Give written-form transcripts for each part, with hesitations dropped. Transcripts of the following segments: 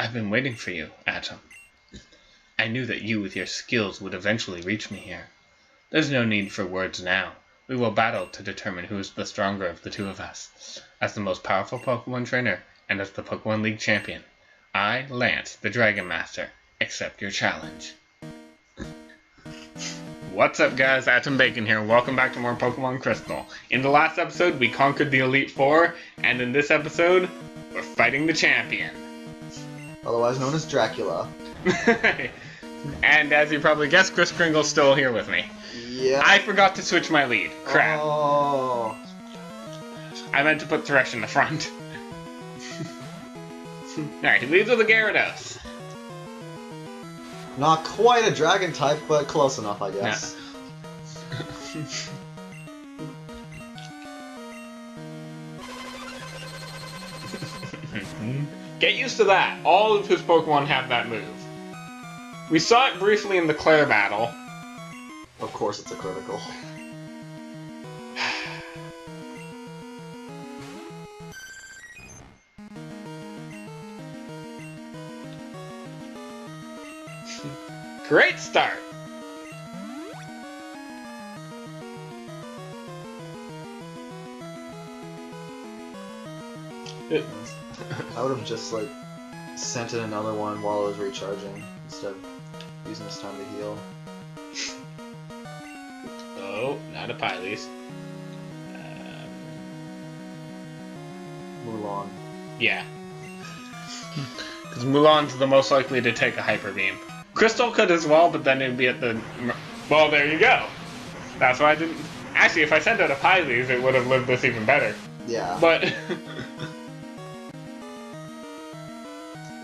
I've been waiting for you, Atom. I knew that you with your skills would eventually reach me here. There's no need for words now. We will battle to determine who is the stronger of the two of us. As the most powerful Pokemon trainer, and as the Pokemon League champion, I, Lance, the Dragon Master, accept your challenge. What's up guys, Atom Bacon here, welcome back to more Pokemon Crystal. In the last episode, we conquered the Elite Four, and in this episode, we're fighting the champion. Otherwise known as Dracula. And as you probably guessed, Kris Kringle's still here with me. Yeah. I forgot to switch my lead. Crap. Oh. I meant to put Thresh in the front. Alright, he leads with a Gyarados. Not quite a dragon type, but close enough, I guess. Get used to that. All of his Pokemon have that move. We saw it briefly in the Claire battle. Of course it's a critical. Great start! I would have just, like, sent in another one while I was recharging, instead of using this time to heal. Oh, not a Pyles. Mulan. Yeah. Because Mulan's the most likely to take a Hyper Beam. Crystal could as well, but then it'd be at the... Well, there you go. That's why I didn't... Actually, if I sent out a Pyles, it would have lived this even better. Yeah. But...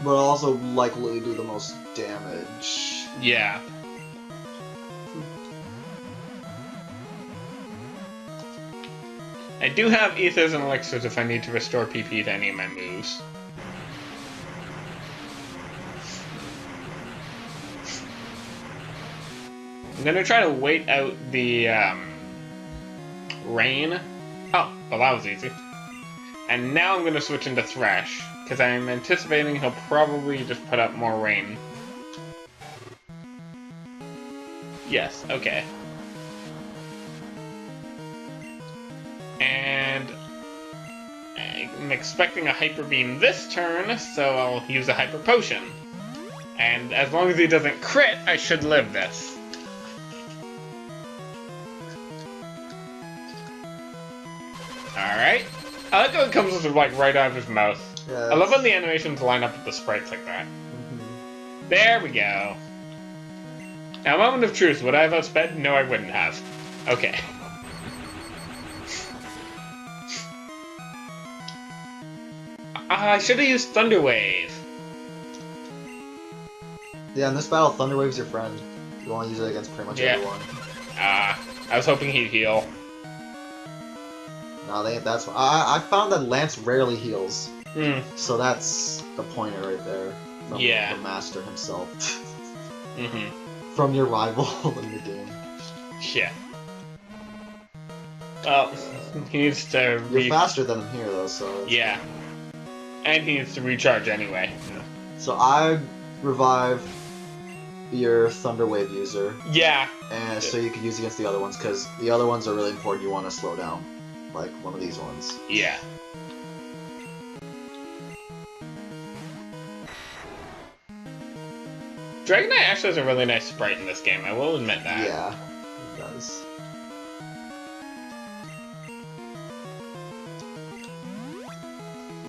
But also likely do the most damage. Yeah. I do have Ethers and Elixirs if I need to restore PP to any of my moves. I'm gonna try to wait out the rain. Oh, well that was easy. And now I'm gonna switch into Thresh, because I'm anticipating he'll probably just put up more rain. Yes, okay. And I'm expecting a Hyper Beam this turn, so I'll use a Hyper Potion. And as long as he doesn't crit, I should live this. Alright. I like how it comes like right out of his mouth. Yeah, I love when the animations line up with the sprites like that. There we go. Now, moment of truth, would I have outsped? No, I wouldn't have. Okay. I should have used Thunder Wave. Yeah, in this battle, Thunder Wave's your friend. You want to use it against pretty much everyone. I was hoping he'd heal. No, that's... I found that Lance rarely heals. So that's the pointer right there. From Yeah. the master himself. Mm-hmm. From your rival in the game. Yeah. Well, he needs to... You're faster than him here, though, so... Yeah. And he needs to recharge anyway. So I revive your Thunder Wave user. Yeah. And so you can use against the other ones, because the other ones are really important. You want to slow down. Like one of these ones. Yeah. Dragonite actually has a really nice sprite in this game, I will admit that. Yeah, it does.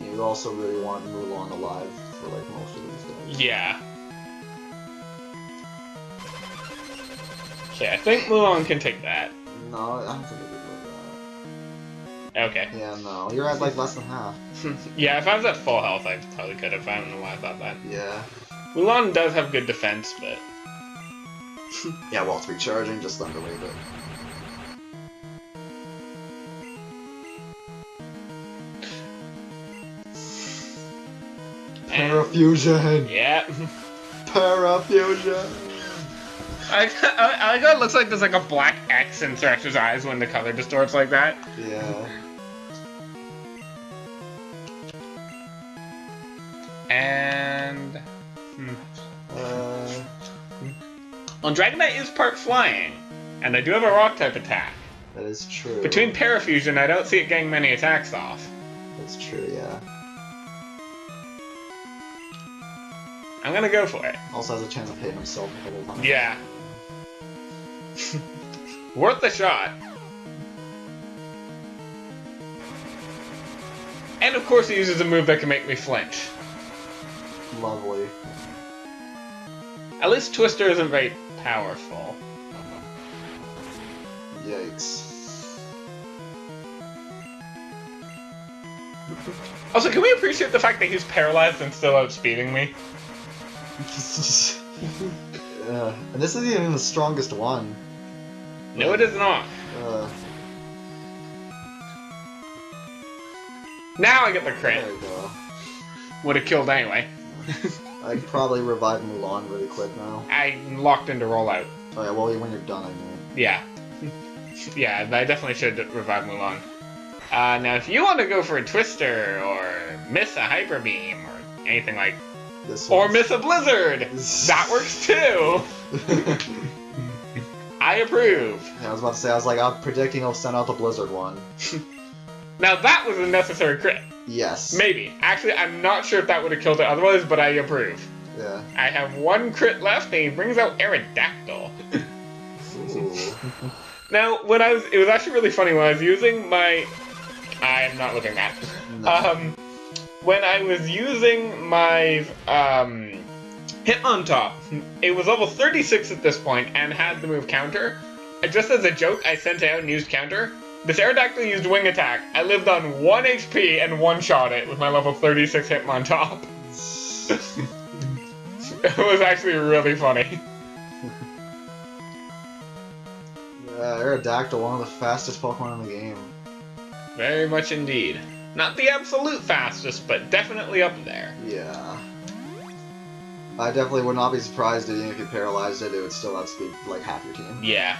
You also really want Mulan alive for like most of these guys. Yeah. Okay, I think Mulan can take that. No, I don't think it would do Okay. that. Yeah, no. You're at like less than half. Yeah, if I was at full health, I probably could have. I don't know why I thought that. Yeah. Mulan does have good defense, but... Yeah, while it's recharging, just Thunder Wave it. Parafusion! Yeah. Parafusion! I like how it looks like there's like a black X in Thresh's eyes when the color distorts like that. Yeah. And... Uh, Well, Dragonite is part flying, and I do have a rock type attack. that is true. Between Parafusion, I don't see it getting many attacks off. That's true, yeah. I'm gonna go for it. Also has a chance of hitting himself a couple times. Yeah. Worth the shot. And of course he uses a move that can make me flinch. Lovely. At least Twister isn't very powerful. Yikes. Also, can we appreciate the fact that he's paralyzed and still outspeeding me? And this isn't even the strongest one. No, it is not. Now I get the crit. There we go. Would have killed anyway. I'd probably revive Mulan really quick now. I'm locked into rollout. Oh yeah, well when you're done, I mean. Yeah. Yeah, I definitely should revive Mulan. Now if you want to go for a Twister, or miss a Hyper Beam, or anything like... Or miss a Blizzard! That works too! I approve. Yeah, I was about to say, I'm predicting he'll send out the Blizzard one. Now that was a necessary crit. Yes. Maybe. Actually, I'm not sure if that would have killed it otherwise, but I approve. Yeah. I have one crit left, and he brings out Aerodactyl. Ooh. Now, it was actually really funny when I was using my... I am not looking at. No. When I was using my Hitmontop, it was level 36 at this point and had the move Counter. Just as a joke, I sent it out and used Counter. This Aerodactyl used Wing Attack. I lived on 1 HP and one-shot it with my level 36 Hitmontop. It was actually really funny. Aerodactyl, one of the fastest Pokemon in the game. Very much indeed. Not the absolute fastest, but definitely up there. Yeah. I definitely would not be surprised if even if you paralyzed it, it would still outspeed like half your team. Yeah.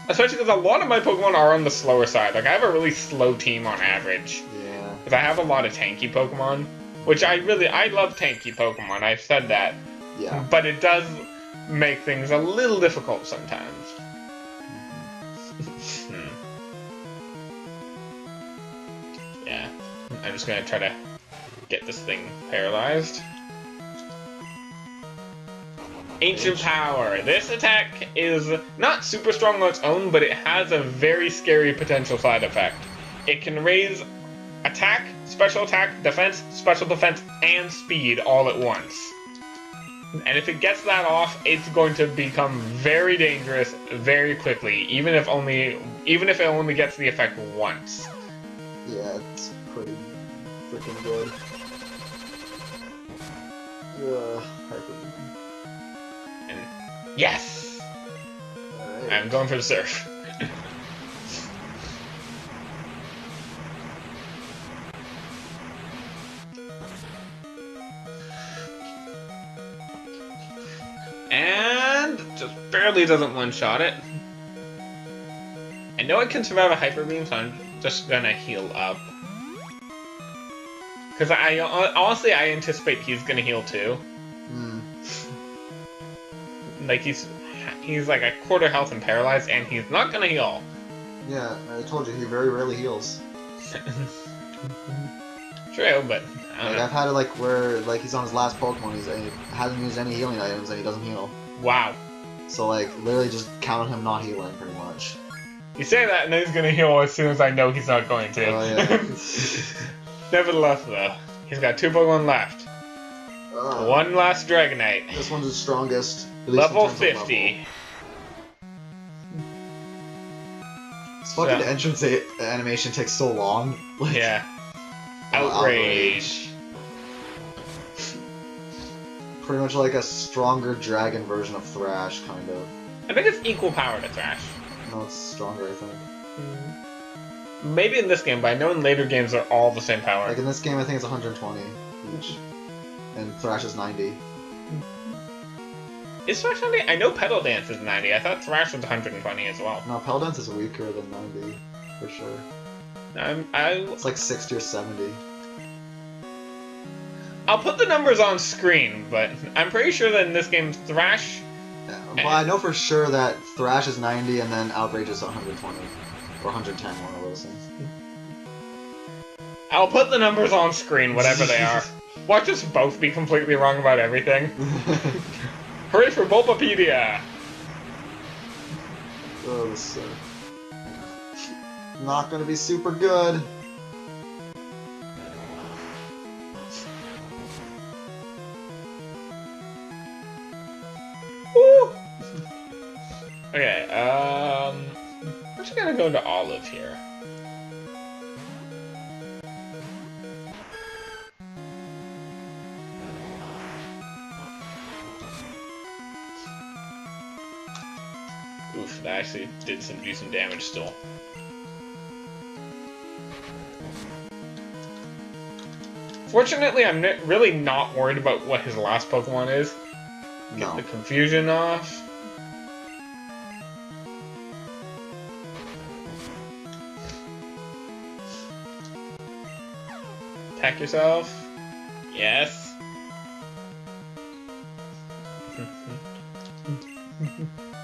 Especially because a lot of my Pokemon are on the slower side. Like, I have a really slow team on average. Yeah. Because I have a lot of tanky Pokemon. Which I love tanky Pokemon, I've said that. Yeah. But it does make things a little difficult sometimes. Yeah. I'm just gonna try to get this thing paralyzed. Ancient Power. This attack is not super strong on its own, but it has a very scary potential side effect. It can raise attack, special attack, defense, special defense, and speed all at once. And if it gets that off, it's going to become very dangerous very quickly, even if it only gets the effect once. Yeah, it's pretty freaking good. Yes! Alright. I'm going for the Surf. And just barely doesn't one-shot it. I know I can survive a Hyper Beam, so I'm just gonna heal up. Because honestly, I anticipate he's gonna heal too. Like, he's like a quarter health and paralyzed, and he's not gonna heal. Yeah, I told you, he very rarely heals. True, but I don't know. I've had it where he's on his last Pokemon, he hasn't used any healing items, and he doesn't heal. Wow. So literally just count on him not healing, pretty much. You say that, and then he's gonna heal as soon as I know he's not going to. Oh yeah. Nevertheless, though, he's got 2 Pokemon left. One last Dragonite. This one's the strongest. At least Level in terms of 50. This fucking entrance animation takes so long. Yeah. Outrage. Pretty much like a stronger dragon version of Thrash, kind of. I think it's equal power to Thrash. No, it's stronger, I think. Maybe in this game, but I know in later games they're all the same power. Like in this game, I think it's 120 each. And Thrash is 90. Is Thrash 90? I know Petal Dance is 90. I thought Thrash was 120 as well. No, Petal Dance is weaker than 90, for sure. It's like 60 or 70. I'll put the numbers on screen, but I'm pretty sure that in this game, Thrash... But I know for sure that Thrash is 90 and then Outrage is 120. Or 110, one of those things. I'll put the numbers on screen, whatever they are. Watch us both be completely wrong about everything. Hurry for Bulbapedia! Oh, this is not gonna be super good. Woo! Okay, I'm just gonna go into Olive here. Oof, that actually did do some damage still. Fortunately, I'm really not worried about what his last Pokemon is. Get the confusion off. Attack yourself. Yes.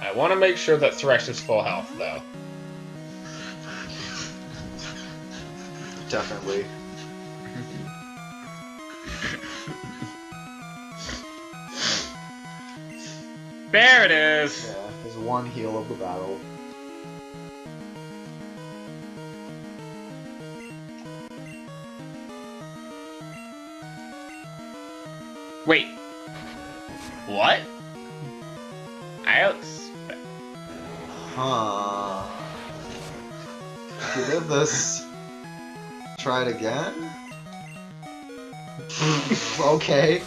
I want to make sure that Thresh is full health, though. Definitely. There it is! Yeah, there's one heal of the battle. Wait. What? Huh. If you did this, try it again? Okay.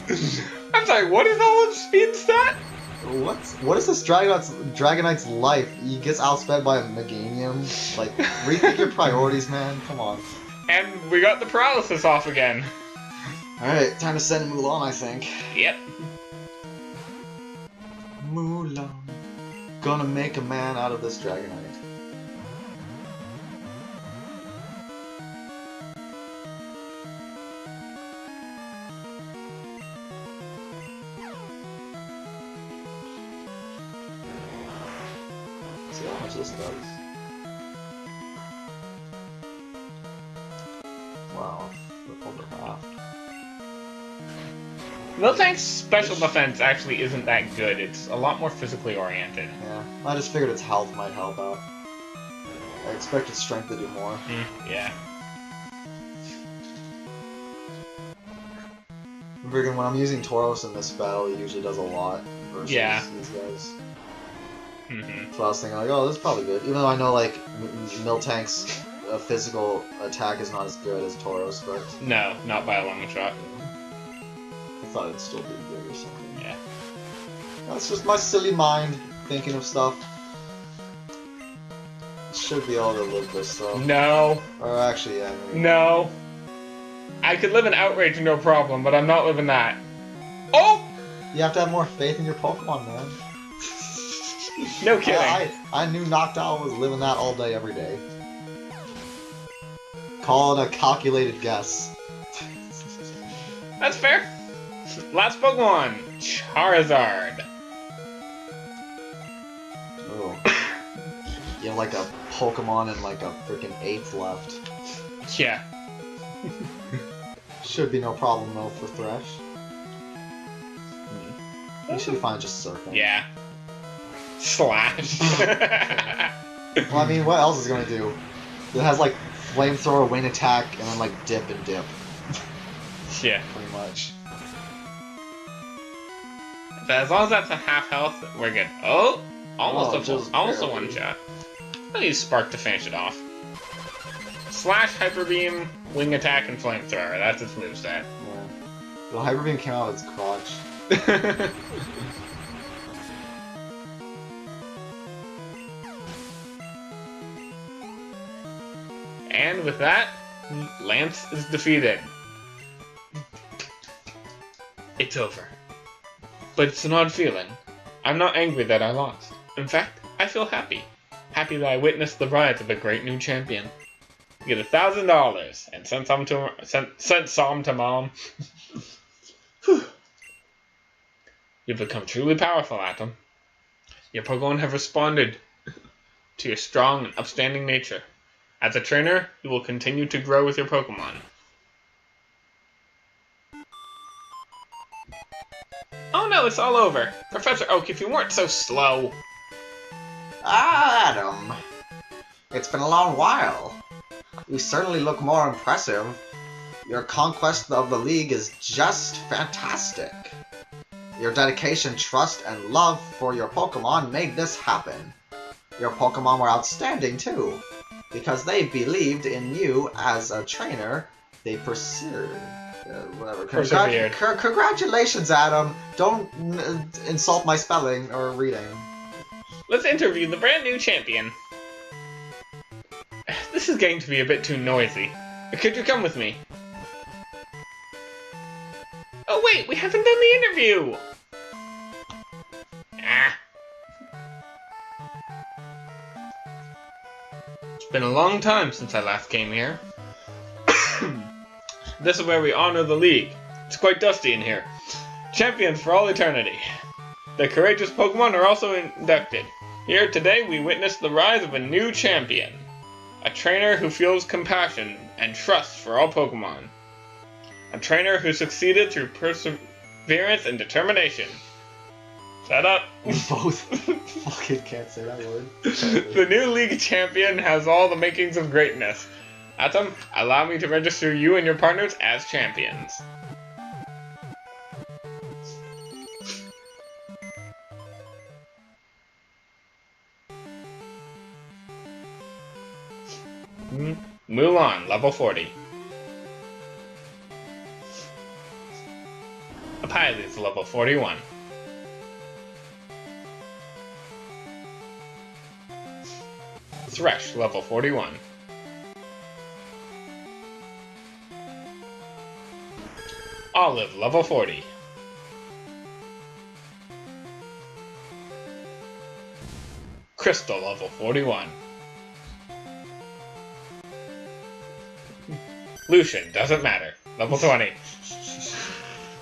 I'm sorry, what is Olive's speed stat? What is this Dragonite's life? He gets outsped by a Meganium? Like, rethink your priorities, man. Come on. And we got the paralysis off again. Alright, time to send Mulan, I think. Yep. Mulan. Gonna make a man out of this Dragonite. See how much this does. Wow, over half. Miltank's special defense actually isn't that good. It's a lot more physically oriented. Yeah, I just figured its health might help out. I expected strength to do more. Yeah. Friggin' when I'm using Tauros in this battle, he usually does a lot versus these guys. So I was thinking, like, oh, this is probably good. Even though I know, like, Miltank's physical attack is not as good as Tauros, but... No, not by a long shot. I thought it'd still be good or something. Yeah. That's just my silly mind thinking of stuff. Should be able to live this, though. No. Or actually, yeah. Maybe. No. I could live in Outrage no problem, but I'm not living that. Oh! You have to have more faith in your Pokemon, man. No kidding. I knew Noctowl was living that all day, every day. Call it a calculated guess. That's fair. Last Pokemon, Charizard. Oh. You have like a Pokemon and like a freaking 8th left. Yeah. Should be no problem though for Thresh. You should be fine just circling. Yeah. Slash. Well, I mean, what else is it gonna do? It has like flamethrower, wing attack, and then like dip and dip. Yeah. Pretty much. But as long as that's a half health, we're good. Oh! Almost a one shot. I'll use Spark to finish it off. Slash, Hyper Beam, Wing Attack, and Flamethrower. That's its moveset. Yeah. The Hyper Beam came out of its crotch. And with that, Lance is defeated. It's over. But it's an odd feeling. I'm not angry that I lost. In fact, I feel happy. Happy that I witnessed the rise of a great new champion. Get $1,000 and send some to Mom. You've become truly powerful, Atom. Your Pokemon have responded to your strong and upstanding nature. As a trainer, you will continue to grow with your Pokemon. Oh no, it's all over. Professor Oak, if you weren't so slow. Ah, Adam. It's been a long while. You certainly look more impressive. Your conquest of the league is just fantastic. Your dedication, trust, and love for your Pokemon made this happen. Your Pokemon were outstanding too, because they believed in you as a trainer. They persevered. Congratulations, Adam. Don't insult my spelling or reading. Let's interview the brand new champion. This is getting to be a bit too noisy. Could you come with me? Oh wait, we haven't done the interview! Ah. It's been a long time since I last came here. This is where we honor the league. It's quite dusty in here. Champions for all eternity. The courageous Pokemon are also inducted. Here today we witness the rise of a new champion. A trainer who feels compassion and trust for all Pokemon. A trainer who succeeded through perseverance and determination. Shut up. Both. Fucking can't say that word. The new league champion has all the makings of greatness. Atom, allow me to register you and your partners as champions. Mulan, level 40. Apili's level 41. Thresh, level 41. Olive, level 40. Crystal, level 41. Lucian, doesn't matter. Level 20.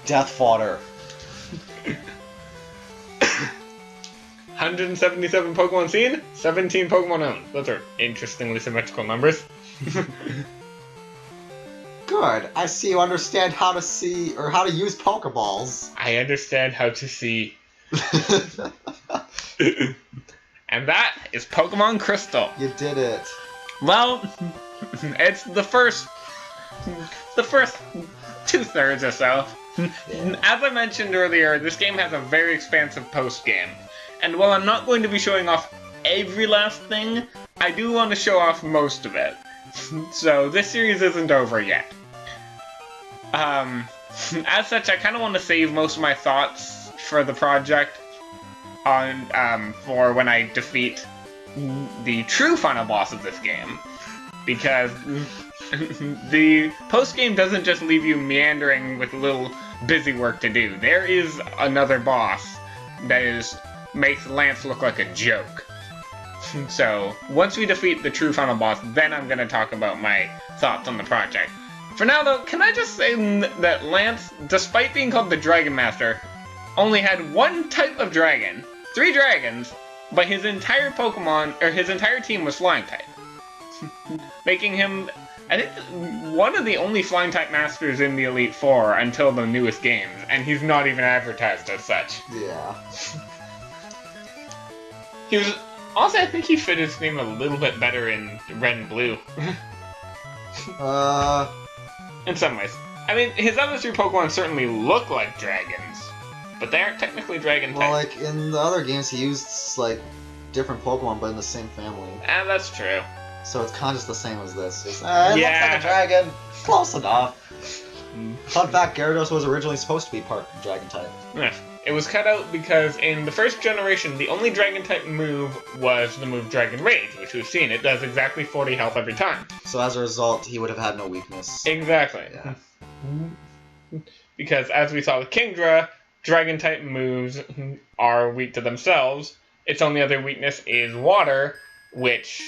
Death fodder. 177 Pokemon seen, 17 Pokemon owned. Those are interestingly symmetrical numbers. Good. I see you understand how to see or how to use Pokeballs. I understand how to see. And that is Pokemon Crystal. You did it. Well, it's the first 2/3 or so. Yeah. As I mentioned earlier, this game has a very expansive post-game. And while I'm not going to be showing off every last thing, I do want to show off most of it. So this series isn't over yet. As such, I kind of want to save most of my thoughts for the project on for when I defeat the true final boss of this game. Because the post-game doesn't just leave you meandering with little busy work to do. There is another boss that makes Lance look like a joke. So, once we defeat the true final boss, then I'm going to talk about my thoughts on the project. For now though, can I just say that Lance, despite being called the Dragon Master, only had one type of dragon, 3 dragons, but his entire Pokemon, or his entire team was flying type. Making him, I think, one of the only flying type masters in the Elite Four until the newest games, and he's not even advertised as such. Yeah. He was, also I think he fit his name a little bit better in Red and Blue. In some ways. I mean, his other 3 Pokemon certainly look like dragons, but they aren't technically dragon type. Well, like, in the other games he used, like, different Pokemon, but in the same family. That's true. So it's kind of just the same as this. Just, it looks like a dragon. Close enough. Fun fact, Gyarados was originally supposed to be part dragon type. Yeah. It was cut out because in the first generation, the only dragon type move was the move Dragon Rage, which we've seen. It does exactly 40 health every time. So as a result, he would have had no weakness. Exactly. Yeah. Because as we saw with Kingdra, dragon type moves are weak to themselves. Its only other weakness is water, which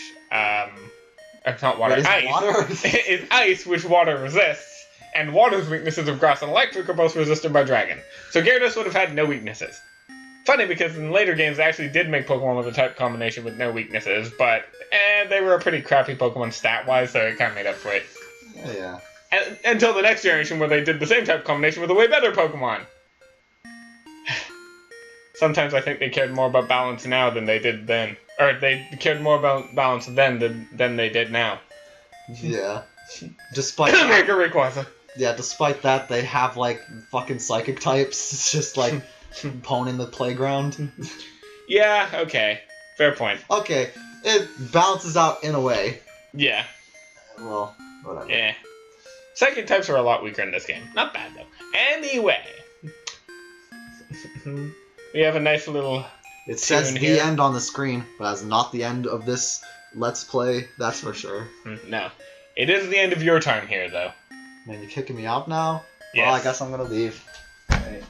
it's not water, ice. Water? Is ice, which water resists, and water's weaknesses of grass and electric are both resisted by dragon. So Gyarados would have had no weaknesses. Funny, because in later games they actually did make Pokemon with a type combination with no weaknesses, but they were a pretty crappy Pokemon stat-wise, so it kind of made up for it. Yeah. Until the next generation, where they did the same type combination with a way better Pokemon. Sometimes I think they cared more about balance now than they did then. Or they cared more about balance then than they did now. Yeah. Despite despite that, they have, like, fucking psychic types. It's just, like, pwn in the playground. Yeah, okay. Fair point. Okay, it balances out in a way. Yeah. Well, whatever. Yeah. Psychic types are a lot weaker in this game. Not bad, though. Anyway. We have a nice little... It says the end on the screen, but that's not the end of this Let's Play, that's for sure. No. It is the end of your time here, though. Man, you kicking me out now? Yes. Well, I guess I'm gonna leave. Right.